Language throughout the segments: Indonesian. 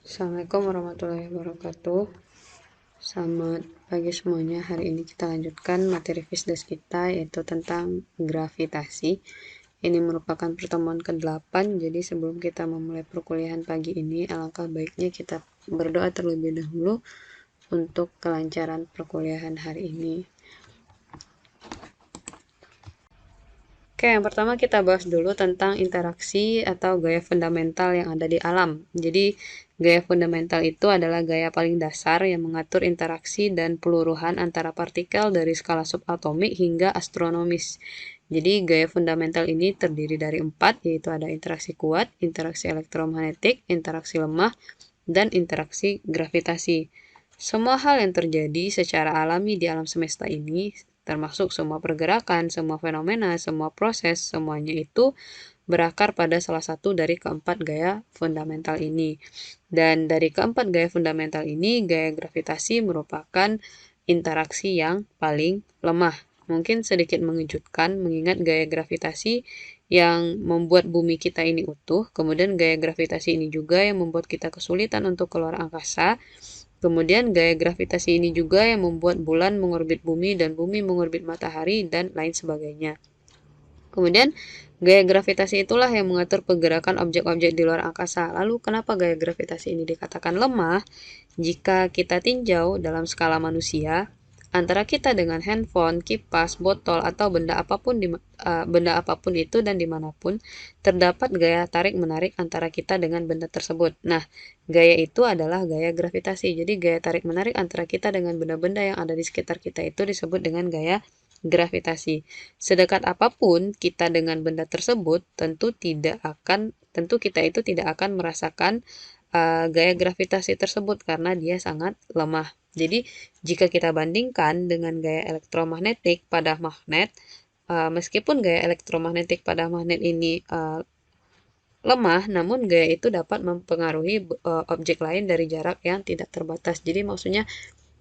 Assalamualaikum warahmatullahi wabarakatuh. Selamat pagi semuanya. Hari ini kita lanjutkan materi FISDAS kita, yaitu tentang gravitasi. Ini merupakan pertemuan ke-8, jadi sebelum kita memulai perkuliahan pagi ini, alangkah baiknya kita berdoa terlebih dahulu untuk kelancaran perkuliahan hari ini. Oke, yang pertama kita bahas dulu tentang interaksi atau gaya fundamental yang ada di alam. Jadi, gaya fundamental itu adalah gaya paling dasar yang mengatur interaksi dan peluruhan antara partikel dari skala subatomik hingga astronomis. Jadi, gaya fundamental ini terdiri dari 4, yaitu ada interaksi kuat, interaksi elektromagnetik, interaksi lemah, dan interaksi gravitasi. Semua hal yang terjadi secara alami di alam semesta ini, termasuk semua pergerakan, semua fenomena, semua proses, semuanya itu berakar pada salah satu dari keempat gaya fundamental ini. Dan dari keempat gaya fundamental ini, gaya gravitasi merupakan interaksi yang paling lemah. Mungkin sedikit mengejutkan mengingat gaya gravitasi yang membuat bumi kita ini utuh, kemudian gaya gravitasi ini juga yang membuat kita kesulitan untuk keluar angkasa. Kemudian gaya gravitasi ini juga yang membuat bulan mengorbit bumi dan bumi mengorbit matahari dan lain sebagainya. Kemudian gaya gravitasi itulah yang mengatur pergerakan objek-objek di luar angkasa. Lalu kenapa gaya gravitasi ini dikatakan lemah? Jika kita tinjau dalam skala manusia, antara kita dengan handphone, kipas, botol, atau benda apapun itu dan dimanapun, terdapat gaya tarik-menarik antara kita dengan benda tersebut. Nah, gaya itu adalah gaya gravitasi. Jadi, gaya tarik-menarik antara kita dengan benda-benda yang ada di sekitar kita itu disebut dengan gaya gravitasi. Sedekat apapun kita dengan benda tersebut, tentu kita itu tidak akan merasakan gaya gravitasi tersebut karena dia sangat lemah. Jadi, jika kita bandingkan dengan gaya elektromagnetik pada magnet, meskipun gaya elektromagnetik pada magnet ini lemah, namun gaya itu dapat mempengaruhi objek lain dari jarak yang tidak terbatas. Jadi, maksudnya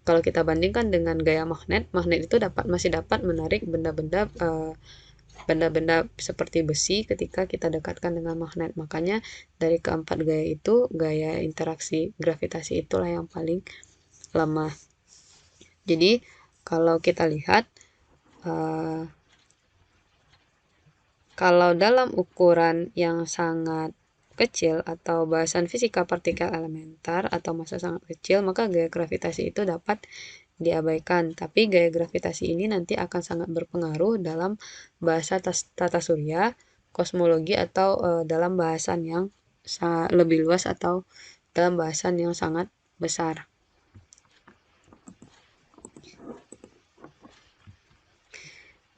kalau kita bandingkan dengan gaya magnet, magnet itu masih dapat menarik benda-benda seperti besi ketika kita dekatkan dengan magnet. Makanya dari keempat gaya itu, gaya interaksi gravitasi itulah yang paling lemah. Jadi kalau kita lihat, kalau dalam ukuran yang sangat kecil atau bahasan fisika partikel elementer atau massa sangat kecil, maka gaya gravitasi itu dapat diabaikan. Tapi gaya gravitasi ini nanti akan sangat berpengaruh dalam bahasa tata surya, kosmologi, atau dalam bahasan yang lebih luas atau dalam bahasan yang sangat besar.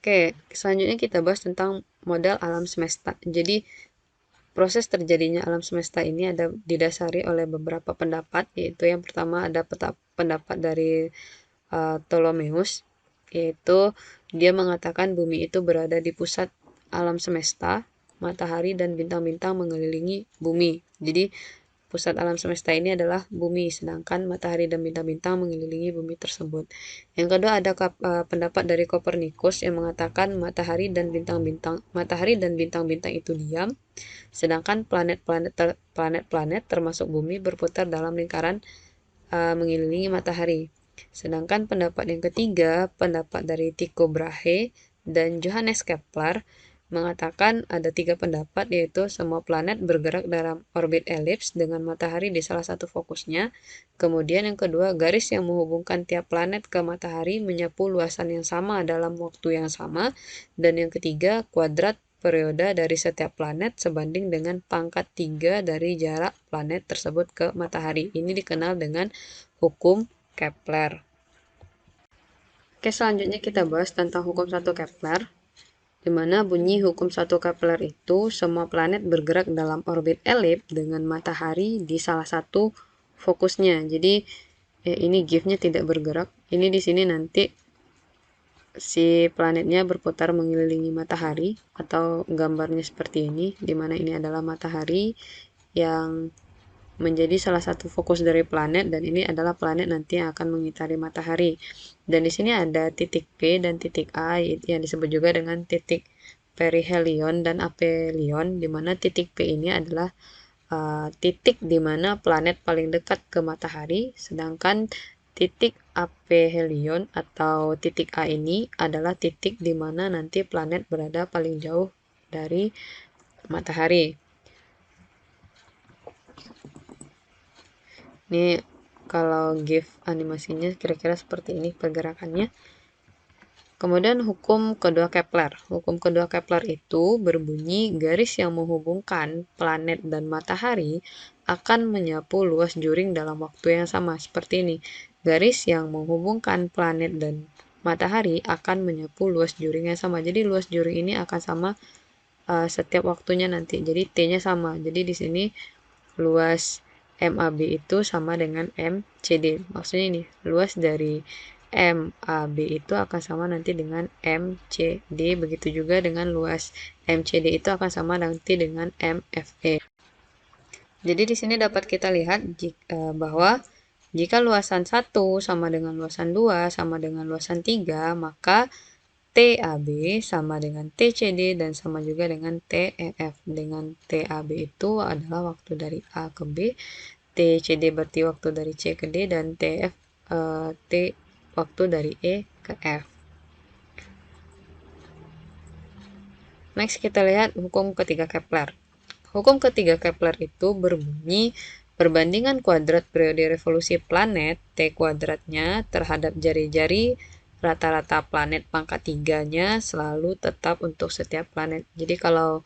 Oke, selanjutnya kita bahas tentang model alam semesta. Jadi, proses terjadinya alam semesta ini ada didasari oleh beberapa pendapat, yaitu yang pertama ada pendapat dari Ptolemeus, yaitu dia mengatakan bumi itu berada di pusat alam semesta, matahari dan bintang-bintang mengelilingi bumi. Jadi, pusat alam semesta ini adalah bumi, sedangkan matahari dan bintang-bintang mengelilingi bumi tersebut. Yang kedua ada pendapat dari Kopernikus yang mengatakan matahari dan bintang-bintang itu diam, sedangkan planet-planet termasuk bumi berputar dalam lingkaran mengelilingi matahari. Sedangkan pendapat yang ketiga, pendapat dari Tycho Brahe dan Johannes Kepler, mengatakan ada 3 pendapat, yaitu semua planet bergerak dalam orbit elips dengan matahari di salah satu fokusnya. Kemudian yang kedua, garis yang menghubungkan tiap planet ke matahari menyapu luasan yang sama dalam waktu yang sama. Dan yang ketiga, kuadrat periode dari setiap planet sebanding dengan pangkat 3 dari jarak planet tersebut ke matahari. Ini dikenal dengan hukum Kepler. Oke, selanjutnya kita bahas tentang hukum 1 Kepler. Di mana bunyi hukum 1 Kepler itu semua planet bergerak dalam orbit elip dengan matahari di salah satu fokusnya. Jadi ini GIF-nya tidak bergerak. Ini di sini nanti si planetnya berputar mengelilingi matahari atau gambarnya seperti ini, di mana ini adalah matahari yang menjadi salah satu fokus dari planet, dan ini adalah planet nanti yang akan mengitari matahari. Dan di sini ada titik P dan titik A yang disebut juga dengan titik perihelion dan aphelion, di mana titik P ini adalah titik di mana planet paling dekat ke matahari, sedangkan titik aphelion atau titik A ini adalah titik di mana nanti planet berada paling jauh dari matahari. Ini kalau GIF animasinya kira-kira seperti ini pergerakannya. Kemudian hukum kedua Kepler. Hukum kedua Kepler itu berbunyi garis yang menghubungkan planet dan matahari akan menyapu luas juring dalam waktu yang sama. Seperti ini. Garis yang menghubungkan planet dan matahari akan menyapu luas juring yang sama. Jadi luas juring ini akan sama setiap waktunya nanti. Jadi T-nya sama. Jadi di sini luas MAB itu sama dengan MCD. Maksudnya ini, luas dari MAB itu akan sama nanti dengan MCD. Begitu juga dengan luas MCD itu akan sama nanti dengan MFE. Jadi di sini dapat kita lihat bahwa jika luasan 1 sama dengan luasan 2 sama dengan luasan 3, maka TAB sama dengan TCD dan sama juga dengan TEF. Dengan TAB itu adalah waktu dari A ke B, TCD berarti waktu dari C ke D, dan TF T waktu dari E ke F. Next kita lihat hukum ketiga Kepler. Hukum ketiga Kepler itu berbunyi perbandingan kuadrat periode revolusi planet T kuadratnya terhadap jari-jari rata-rata planet pangkat 3-nya selalu tetap untuk setiap planet. Jadi kalau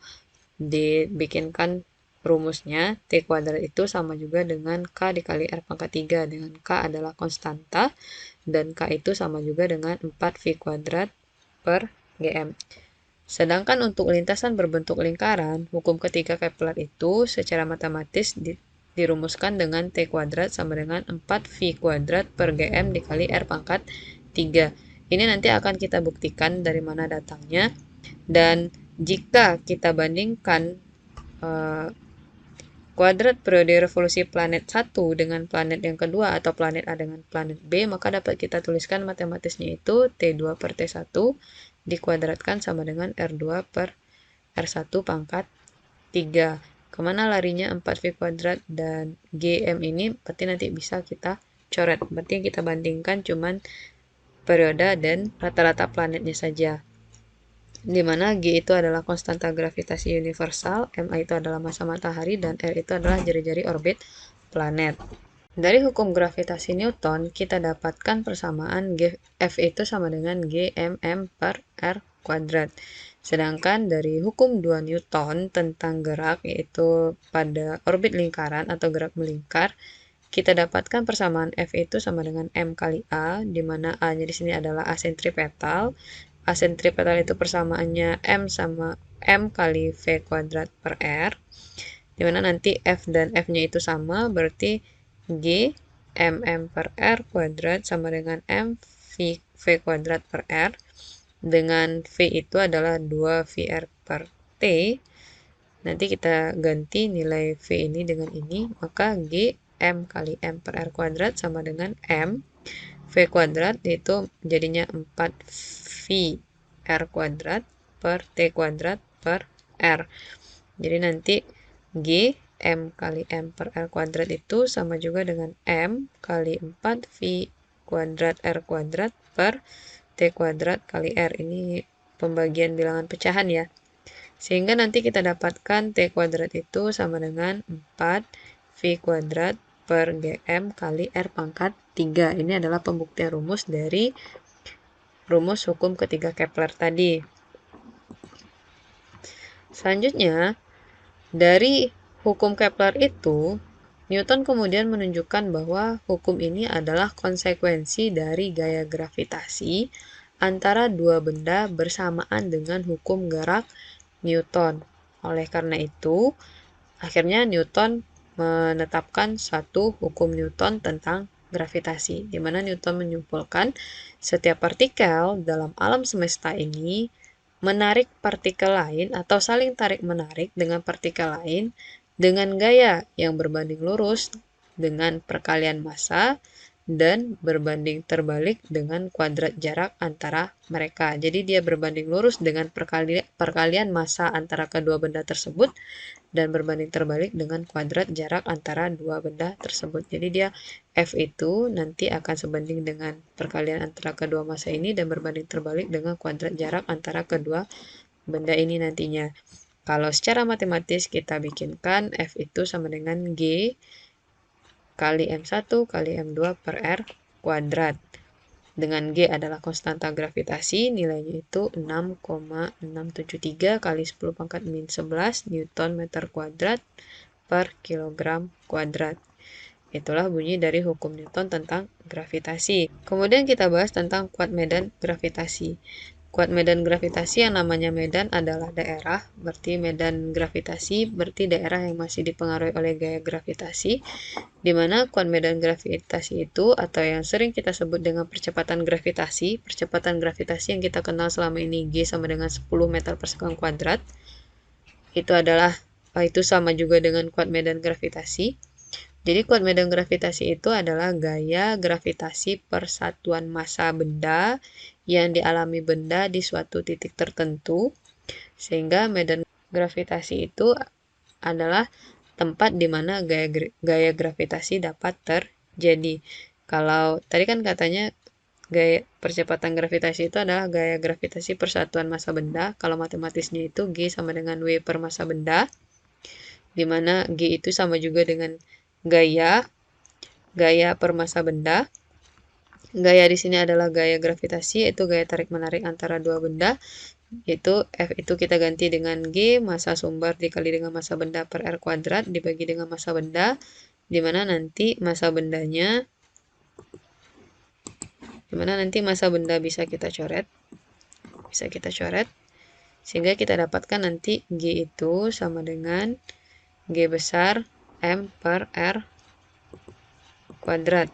dibikinkan rumusnya, T kuadrat itu sama juga dengan K dikali R pangkat 3, dengan K adalah konstanta, dan K itu sama juga dengan 4 V kuadrat per GM. Sedangkan untuk lintasan berbentuk lingkaran, hukum ketiga Kepler itu secara matematis dirumuskan dengan T kuadrat sama dengan 4 V kuadrat per GM dikali R pangkat 3. Ini nanti akan kita buktikan dari mana datangnya. Dan jika kita bandingkan kuadrat periode revolusi planet 1 dengan planet yang kedua atau planet A dengan planet B, maka dapat kita tuliskan matematisnya itu T2 per T1 dikuadratkan sama dengan R2 per R1 pangkat 3. Kemana larinya 4V kuadrat dan GM ini berarti nanti bisa kita coret. Berarti kita bandingkan cuman periode dan rata-rata planetnya saja. Di mana G itu adalah konstanta gravitasi universal, MA itu adalah massa matahari, dan R itu adalah jari-jari orbit planet. Dari hukum gravitasi Newton, kita dapatkan persamaan F itu sama dengan GMM per R kuadrat. Sedangkan dari hukum 2 Newton tentang gerak, yaitu pada orbit lingkaran atau gerak melingkar, kita dapatkan persamaan F itu sama dengan M kali A, di mana A-nya di sini adalah A sentripetal. A sentripetal itu persamaannya M sama M kali V kuadrat per R, di mana nanti F dan F-nya itu sama, berarti G MM per R kuadrat sama dengan M V kuadrat per R, dengan V itu adalah 2 VR per T. Nanti kita ganti nilai V ini dengan ini, maka G M kali M per R kuadrat sama dengan M V kuadrat, yaitu jadinya 4V R kuadrat per T kuadrat per R. Jadi nanti G M kali M per R kuadrat itu sama juga dengan M kali 4V kuadrat R kuadrat per T kuadrat kali R. Ini pembagian bilangan pecahan ya. Sehingga nanti kita dapatkan T kuadrat itu sama dengan 4V kuadrat per GM kali R pangkat 3. Ini adalah pembuktian rumus dari rumus hukum ketiga Kepler tadi. Selanjutnya, dari hukum Kepler itu, Newton kemudian menunjukkan bahwa hukum ini adalah konsekuensi dari gaya gravitasi antara dua benda bersamaan dengan hukum gerak Newton. Oleh karena itu, akhirnya Newton menetapkan satu hukum Newton tentang gravitasi, di mana Newton menyimpulkan setiap partikel dalam alam semesta ini menarik partikel lain atau saling tarik-menarik dengan partikel lain dengan gaya yang berbanding lurus dengan perkalian massa dan berbanding terbalik dengan kuadrat jarak antara mereka. Jadi dia berbanding lurus dengan perkalian massa antara kedua benda tersebut dan berbanding terbalik dengan kuadrat jarak antara dua benda tersebut. Jadi dia F itu nanti akan sebanding dengan perkalian antara kedua massa ini dan berbanding terbalik dengan kuadrat jarak antara kedua benda ini nantinya. Kalau secara matematis kita bikinkan F itu sama dengan G kali M1 kali M2 per R kuadrat. Dengan G adalah konstanta gravitasi, nilainya itu 6,673 kali 10 pangkat min 11 Newton meter kuadrat per kilogram kuadrat. Itulah bunyi dari hukum Newton tentang gravitasi. Kemudian kita bahas tentang kuat medan gravitasi. Kuat medan gravitasi yang namanya medan adalah daerah, berarti medan gravitasi berarti daerah yang masih dipengaruhi oleh gaya gravitasi, di mana kuat medan gravitasi itu atau yang sering kita sebut dengan percepatan gravitasi yang kita kenal selama ini G sama dengan 10 meter per sekon kuadrat, itu sama juga dengan kuat medan gravitasi. Jadi kuat medan gravitasi itu adalah gaya gravitasi per satuan massa benda yang dialami benda di suatu titik tertentu, sehingga medan gravitasi itu adalah tempat di mana gaya gravitasi dapat terjadi. Kalau tadi kan katanya gaya percepatan gravitasi itu adalah gaya gravitasi per satuan massa benda, kalau matematisnya itu G sama dengan W per massa benda, di mana G itu sama juga dengan gaya per massa benda. Gaya di sini adalah gaya gravitasi, yaitu gaya tarik-menarik antara dua benda, yaitu F itu kita ganti dengan G, massa sumber dikali dengan massa benda per R kuadrat dibagi dengan massa benda, di mana nanti massa benda bisa kita coret, sehingga kita dapatkan nanti G itu sama dengan G besar M per R kuadrat.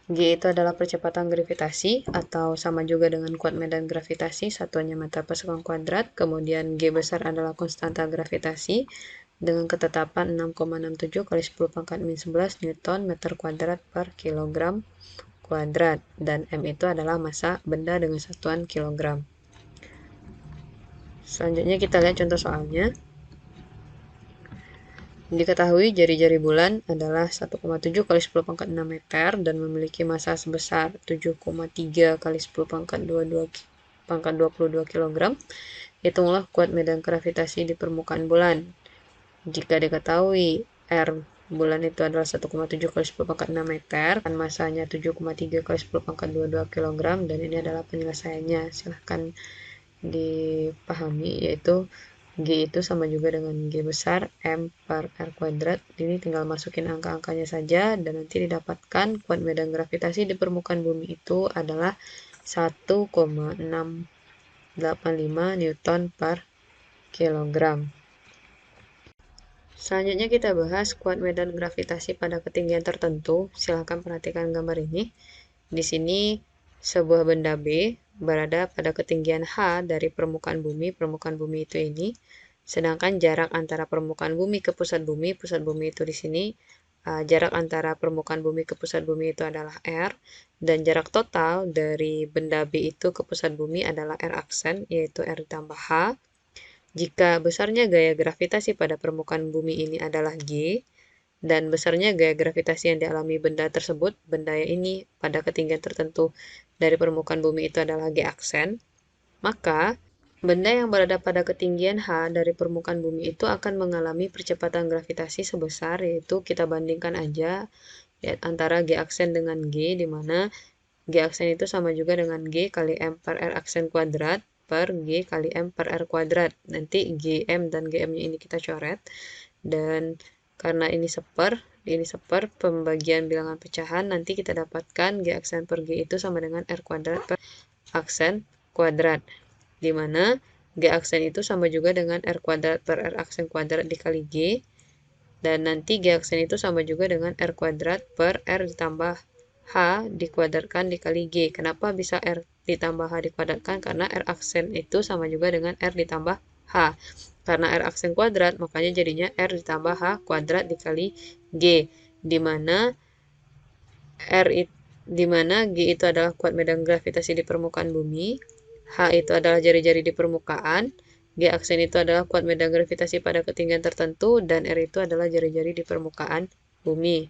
G itu adalah percepatan gravitasi atau sama juga dengan kuat medan gravitasi, satuannya meter per sekon kuadrat. Kemudian G besar adalah konstanta gravitasi dengan ketetapan 6,67 kali 10 pangkat min 11 Newton meter kuadrat per kilogram kuadrat. Dan M itu adalah massa benda dengan satuan kilogram. Selanjutnya kita lihat contoh soalnya. Diketahui jari-jari bulan adalah 1,7 kali 10 pangkat 6 meter dan memiliki massa sebesar 7,3 kali 10 pangkat 22 kg. Hitunglah kuat medan gravitasi di permukaan bulan. Jika diketahui R bulan itu adalah 1,7 kali 10 pangkat 6 meter dan massanya 7,3 kali 10 pangkat 22 kg, dan ini adalah penyelesaiannya. Silahkan dipahami, yaitu G itu sama juga dengan G besar M per R kuadrat. Ini tinggal masukin angka-angkanya saja dan nanti didapatkan kuat medan gravitasi di permukaan bumi itu adalah 1,685 Newton per kilogram. Selanjutnya kita bahas kuat medan gravitasi pada ketinggian tertentu. Silahkan perhatikan gambar ini. Di sini sebuah benda B berada pada ketinggian H dari permukaan bumi itu ini. Sedangkan jarak antara permukaan bumi ke pusat bumi itu di sini, jarak antara permukaan bumi ke pusat bumi itu adalah R, dan jarak total dari benda B itu ke pusat bumi adalah R aksen, yaitu R ditambah H. Jika besarnya gaya gravitasi pada permukaan bumi ini adalah G, dan besarnya gaya gravitasi yang dialami benda tersebut, benda ini pada ketinggian tertentu dari permukaan bumi itu adalah G aksen, maka benda yang berada pada ketinggian H dari permukaan bumi itu akan mengalami percepatan gravitasi sebesar, yaitu kita bandingkan aja ya, antara G aksen dengan G, di mana G aksen itu sama juga dengan G kali M per R aksen kuadrat per G kali M per R kuadrat. Nanti GM dan GM-nya ini kita coret, dan karena ini seper pembagian bilangan pecahan, nanti kita dapatkan G aksen per G itu sama dengan R kuadrat per aksen kuadrat, di mana G aksen itu sama juga dengan R kuadrat per R aksen kuadrat dikali G, dan nanti G aksen itu sama juga dengan R kuadrat per R ditambah H dikuadratkan dikali G. Kenapa bisa R ditambah H dikuadratkan? Karena R aksen itu sama juga dengan R ditambah H. Karena R aksen kuadrat, makanya jadinya R ditambah H kuadrat dikali G, di mana di mana G itu adalah kuat medan gravitasi di permukaan bumi, H itu adalah jari-jari di permukaan, G aksen itu adalah kuat medan gravitasi pada ketinggian tertentu, dan R itu adalah jari-jari di permukaan bumi.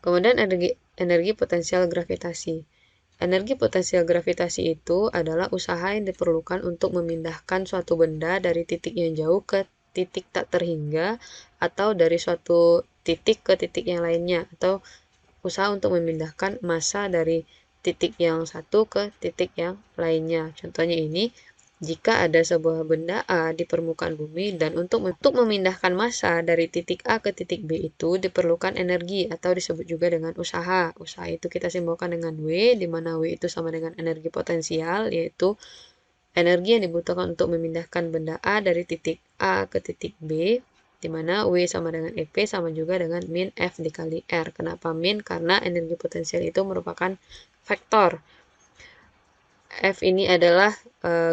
Kemudian energi potensial gravitasi. Energi potensial gravitasi itu adalah usaha yang diperlukan untuk memindahkan suatu benda dari titik yang jauh ke titik tak terhingga, atau dari suatu titik ke titik yang lainnya, atau usaha untuk memindahkan massa dari titik yang satu ke titik yang lainnya. Contohnya ini, jika ada sebuah benda A di permukaan bumi dan untuk memindahkan massa dari titik A ke titik B itu diperlukan energi atau disebut juga dengan usaha. Usaha itu kita simbolkan dengan W, di mana W itu sama dengan energi potensial, yaitu energi yang dibutuhkan untuk memindahkan benda A dari titik A ke titik B, di mana W sama dengan EP sama juga dengan min F dikali R. Kenapa min? Karena energi potensial itu merupakan vektor. F ini adalah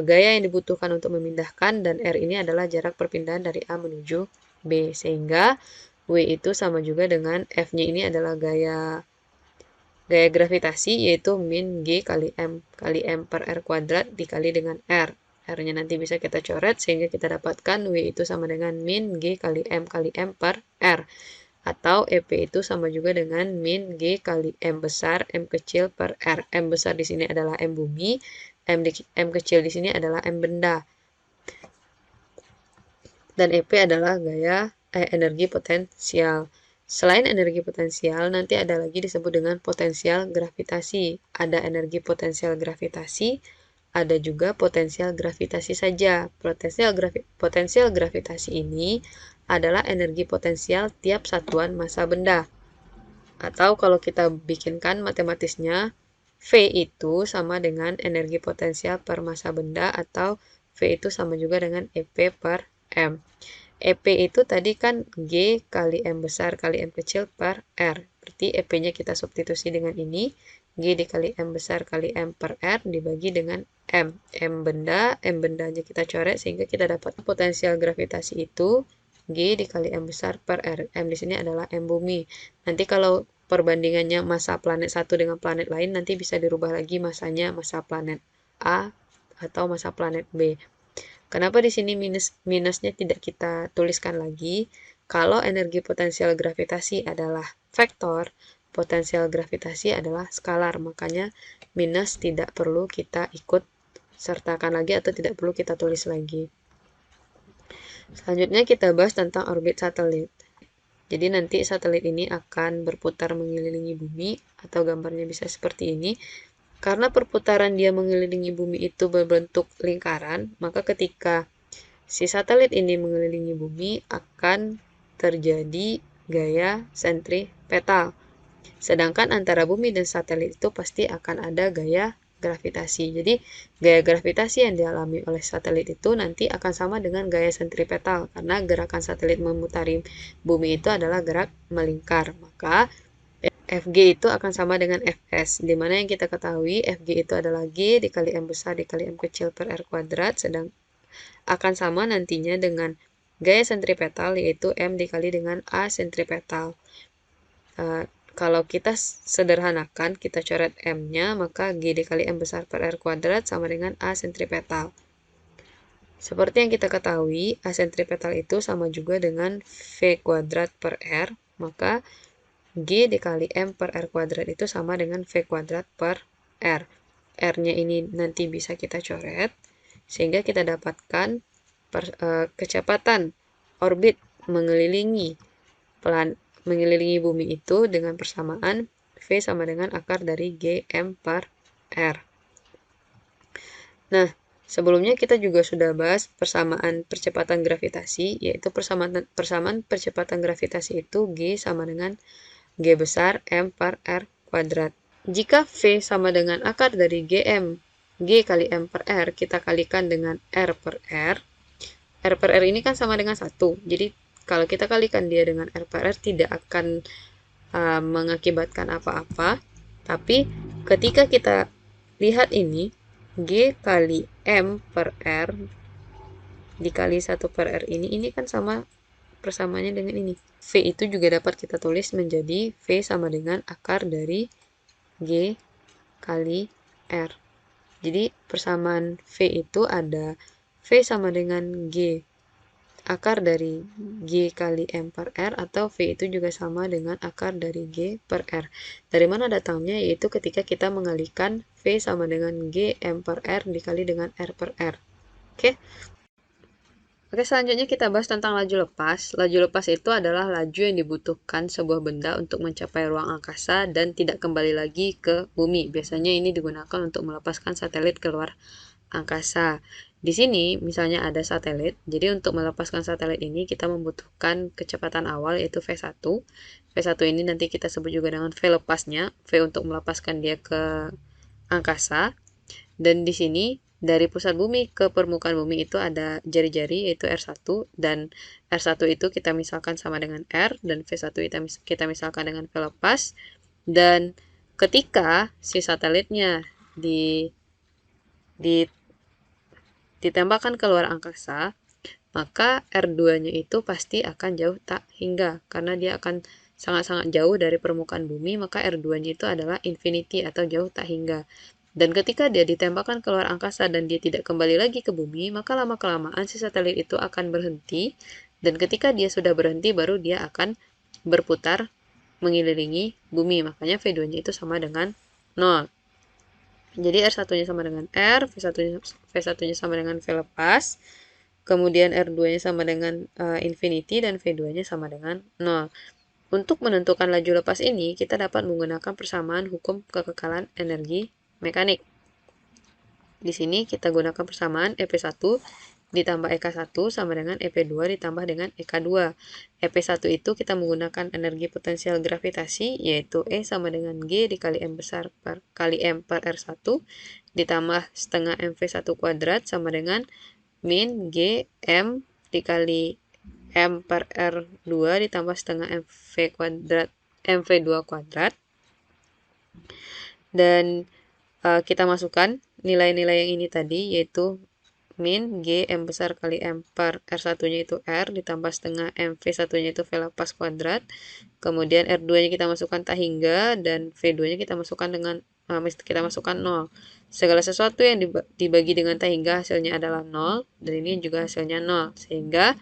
gaya yang dibutuhkan untuk memindahkan, dan R ini adalah jarak perpindahan dari A menuju B. Sehingga W itu sama juga dengan F-nya ini adalah gaya gravitasi, yaitu min G kali M per R kuadrat dikali dengan R. R-nya nanti bisa kita coret sehingga kita dapatkan W itu sama dengan min G kali M per R. Atau EP itu sama juga dengan min G kali M besar M kecil per R. M besar di sini adalah M bumi, M kecil di sini adalah M benda. Dan EP adalah energi potensial. Selain energi potensial, nanti ada lagi disebut dengan potensial gravitasi. Ada energi potensial gravitasi, ada juga potensial gravitasi saja. Potensial gravitasi ini adalah energi potensial tiap satuan massa benda. Atau kalau kita bikinkan matematisnya, V itu sama dengan energi potensial per massa benda, atau V itu sama juga dengan EP per M. EP itu tadi kan G kali M besar kali M kecil per R. Berarti EP-nya kita substitusi dengan ini, G dikali M besar kali M per R dibagi dengan M. M bendanya kita coret sehingga kita dapat potensial gravitasi itu G dikali M besar per R. M di sini adalah M bumi. Nanti kalau perbandingannya massa planet satu dengan planet lain, nanti bisa dirubah lagi massanya, massa planet A atau massa planet B. Kenapa di sini minusnya tidak kita tuliskan lagi? Kalau energi potensial gravitasi adalah vektor, potensial gravitasi adalah skalar, makanya minus tidak perlu kita ikut sertakan lagi atau tidak perlu kita tulis lagi. Selanjutnya kita bahas tentang orbit satelit. Jadi nanti satelit ini akan berputar mengelilingi bumi, atau gambarnya bisa seperti ini. Karena perputaran dia mengelilingi bumi itu berbentuk lingkaran, maka ketika si satelit ini mengelilingi bumi akan terjadi gaya sentripetal. Sedangkan antara bumi dan satelit itu pasti akan ada gaya gravitasi. Jadi gaya gravitasi yang dialami oleh satelit itu nanti akan sama dengan gaya sentripetal, karena gerakan satelit memutari bumi itu adalah gerak melingkar. Maka Fg itu akan sama dengan Fs, di mana yang kita ketahui Fg itu adalah G dikali M besar dikali M kecil per R kuadrat, sedang akan sama nantinya dengan gaya sentripetal, yaitu M dikali dengan A sentripetal. Kalau kita sederhanakan, kita coret M-nya, maka G dikali M besar per R kuadrat sama dengan A sentripetal. Seperti yang kita ketahui, A sentripetal itu sama juga dengan V kuadrat per R, maka G dikali M per R kuadrat itu sama dengan V kuadrat per R. R-nya ini nanti bisa kita coret, sehingga kita dapatkan kecepatan orbit mengelilingi bumi itu dengan persamaan V sama dengan akar dari Gm per R. Nah, sebelumnya kita juga sudah bahas persamaan percepatan gravitasi, yaitu persamaan percepatan gravitasi itu G sama dengan G besar M per R kuadrat. Jika V sama dengan akar dari Gm, G kali M per R, kita kalikan dengan R per R. R per R ini kan sama dengan 1, jadi kalau kita kalikan dia dengan R per R tidak akan mengakibatkan apa-apa. Tapi ketika kita lihat ini, G kali M per R dikali 1 per R ini kan sama persamaannya dengan ini. V itu juga dapat kita tulis menjadi V sama dengan akar dari G kali R. Jadi persamaan V itu ada V sama dengan G akar dari G kali M per R, atau V itu juga sama dengan akar dari G per R. Dari mana datangnya? Yaitu ketika kita mengalihkan V sama dengan G M per R dikali dengan R per R. Oke? Oke, selanjutnya kita bahas tentang laju lepas. Laju lepas itu adalah laju yang dibutuhkan sebuah benda untuk mencapai ruang angkasa dan tidak kembali lagi ke bumi. Biasanya ini digunakan untuk melepaskan satelit keluar angkasa. Di sini misalnya ada satelit, jadi untuk melepaskan satelit ini kita membutuhkan kecepatan awal yaitu V1. V1 ini nanti kita sebut juga dengan V lepasnya, V untuk melepaskan dia ke angkasa. Dan di sini dari pusat bumi ke permukaan bumi itu ada jari-jari yaitu R1, dan R1 itu kita misalkan sama dengan R, dan V1 kita misalkan dengan V lepas. Dan ketika si satelitnya ditembakkan keluar angkasa, maka R2-nya itu pasti akan jauh tak hingga, karena dia akan sangat-sangat jauh dari permukaan bumi, maka R2-nya itu adalah infinity atau jauh tak hingga. Dan ketika dia ditembakkan keluar angkasa dan dia tidak kembali lagi ke bumi, maka lama-kelamaan si satelit itu akan berhenti, dan ketika dia sudah berhenti baru dia akan berputar mengelilingi bumi, makanya V2-nya itu sama dengan 0. Jadi R1-nya sama dengan R, V1-nya sama dengan V lepas, kemudian R2-nya sama dengan infinity, dan V2-nya sama dengan 0. Untuk menentukan laju lepas ini, kita dapat menggunakan persamaan hukum kekekalan energi mekanik. Di sini kita gunakan persamaan EP1 ditambah EK1 sama dengan EP2 ditambah dengan EK2. EP1 itu kita menggunakan energi potensial gravitasi, yaitu E sama dengan G dikali M besar kali M per R1 ditambah setengah MV1 kuadrat sama dengan min G M dikali M per R2 ditambah setengah MV2 kuadrat. Dan kita masukkan nilai-nilai yang ini tadi, yaitu min G M besar kali M per R1-nya itu R ditambah setengah MV1-nya itu V lepas kuadrat. Kemudian R2-nya kita masukkan tak hingga, dan V2-nya kita masukkan 0. Segala sesuatu yang dibagi dengan tak hingga hasilnya adalah 0, dan ini juga hasilnya 0. Sehingga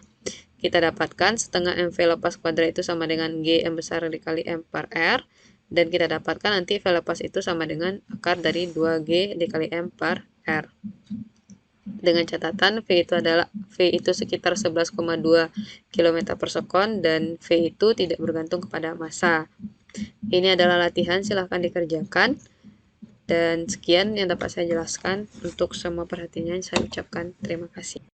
kita dapatkan setengah MV lepas kuadrat itu sama dengan G M besar dikali M per R, dan kita dapatkan nanti V lepas itu sama dengan akar dari 2G dikali M per R. Dengan catatan V itu sekitar 11,2 km per sekon, dan V itu tidak bergantung kepada massa. Ini adalah latihan, silahkan dikerjakan. Dan sekian yang dapat saya jelaskan. Untuk semua perhatiannya saya ucapkan terima kasih.